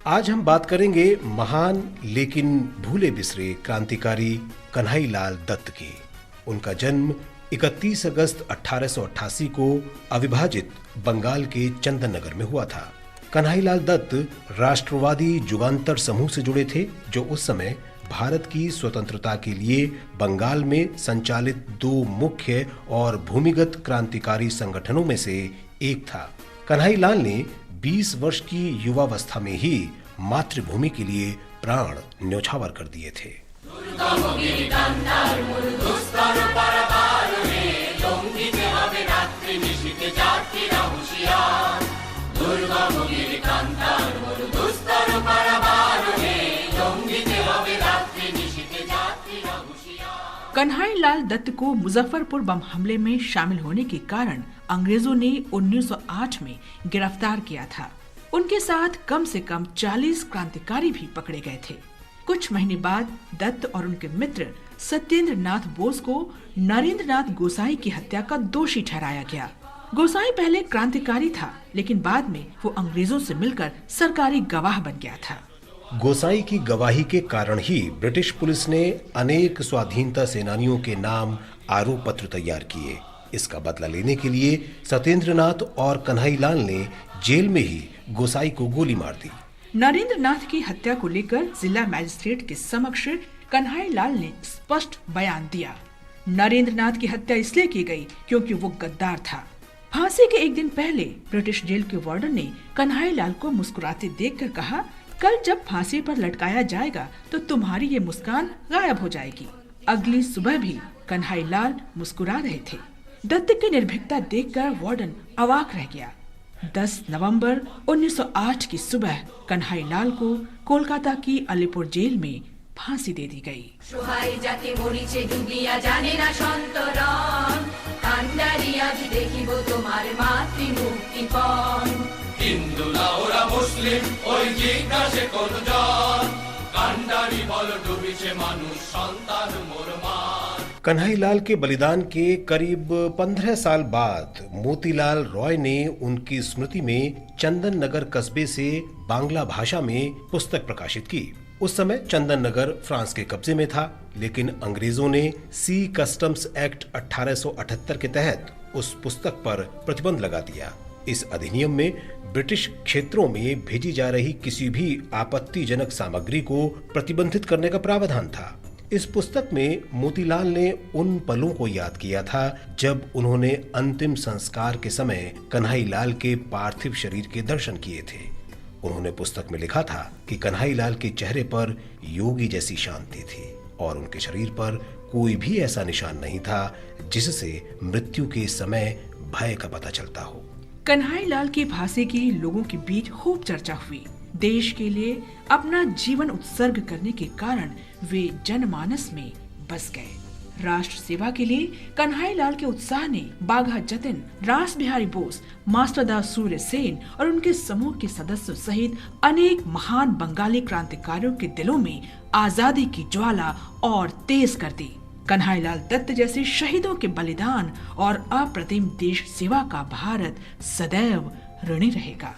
आज हम बात करेंगे महान लेकिन भूले बिसरे क्रांतिकारी कन्हैयालाल दत्त की। उनका जन्म 31 अगस्त 1888 को अविभाजित बंगाल के चंदन नगर में हुआ था। कन्हैयालाल दत्त राष्ट्रवादी जुगांतर समूह से जुड़े थे, जो उस समय भारत की स्वतंत्रता के लिए बंगाल में संचालित दो मुख्य और भूमिगत क्रांतिकारी संगठनों में से एक था। कन्हैयालाल ने 20 वर्ष की युवावस्था में ही मातृभूमि के लिए प्राण न्यौछावर कर दिए थे। कन्हैयालाल दत्त को मुजफ्फरपुर बम हमले में शामिल होने के कारण अंग्रेजों ने 1908 में गिरफ्तार किया था। उनके साथ कम से कम 40 क्रांतिकारी भी पकड़े गए थे। कुछ महीने बाद दत्त और उनके मित्र सत्येंद्र नाथ बोस को नरेंद्र नाथ गोसाई की हत्या का दोषी ठहराया गया। गोसाई पहले क्रांतिकारी था, लेकिन बाद में वो अंग्रेजों से मिलकर सरकारी गवाह बन गया था। गोसाई की गवाही के कारण ही ब्रिटिश पुलिस ने अनेक स्वाधीनता सेनानियों के नाम आरोप पत्र तैयार किए। इसका बदला लेने के लिए सत्येंद्र नाथ और कन्हैयालाल ने जेल में ही गोसाई को गोली मार दी। नरेंद्र नाथ की हत्या को लेकर जिला मजिस्ट्रेट के समक्ष कन्हैयालाल ने स्पष्ट बयान दिया। नरेंद्र नाथ की हत्या इसलिए की गई क्योंकि वो गद्दार था। फांसी के एक दिन पहले ब्रिटिश जेल के वार्डन ने कन्हैयालाल को मुस्कुराते देखकर कहा, कल जब फांसी पर लटकाया जाएगा तो तुम्हारी ये मुस्कान गायब हो जाएगी। अगली सुबह भी कन्हैयालाल मुस्कुरा रहे थे। दत्त की निर्भीकता देखकर वार्डन अवाक रह गया। 10 नवंबर 1908 की सुबह कन्हैयालाल को कोलकाता की अलीपुर जेल में फांसी दे दी गई। कन्हैयालाल के बलिदान के करीब 15 साल बाद मोतीलाल रॉय ने उनकी स्मृति में चंदन नगर कस्बे से बांग्ला भाषा में पुस्तक प्रकाशित की। उस समय चंदन नगर फ्रांस के कब्जे में था, लेकिन अंग्रेजों ने सी कस्टम्स एक्ट 1878 के तहत उस पुस्तक पर प्रतिबंध लगा दिया। इस अधिनियम में ब्रिटिश क्षेत्रों में भेजी जा रही किसी भी आपत्तिजनक सामग्री को प्रतिबंधित करने का प्रावधान था। इस पुस्तक में मोतीलाल ने उन पलों को याद किया था जब उन्होंने अंतिम संस्कार के समय कन्हैयालाल के पार्थिव शरीर के दर्शन किए थे। उन्होंने पुस्तक में लिखा था कि कन्हैयालाल के चेहरे पर योगी जैसी शांति थी और उनके शरीर पर कोई भी ऐसा निशान नहीं था जिससे मृत्यु के समय भय का पता चलता हो। कन्हैयालाल की फांसी की लोगों के बीच खूब चर्चा हुई। देश के लिए अपना जीवन उत्सर्ग करने के कारण वे जनमानस में बस गए। राष्ट्र सेवा के लिए कन्हैयालाल के उत्साह ने बाघा जतिन, रास बिहारी बोस, मास्टरदास सूर्य सेन और उनके समूह के सदस्यों सहित अनेक महान बंगाली क्रांतिकारियों के दिलों में आजादी की ज्वाला और तेज कर दी। कन्हैयालाल दत्त जैसे शहीदों के बलिदान और अप्रतिम देश सेवा का भारत सदैव ऋणी रहेगा।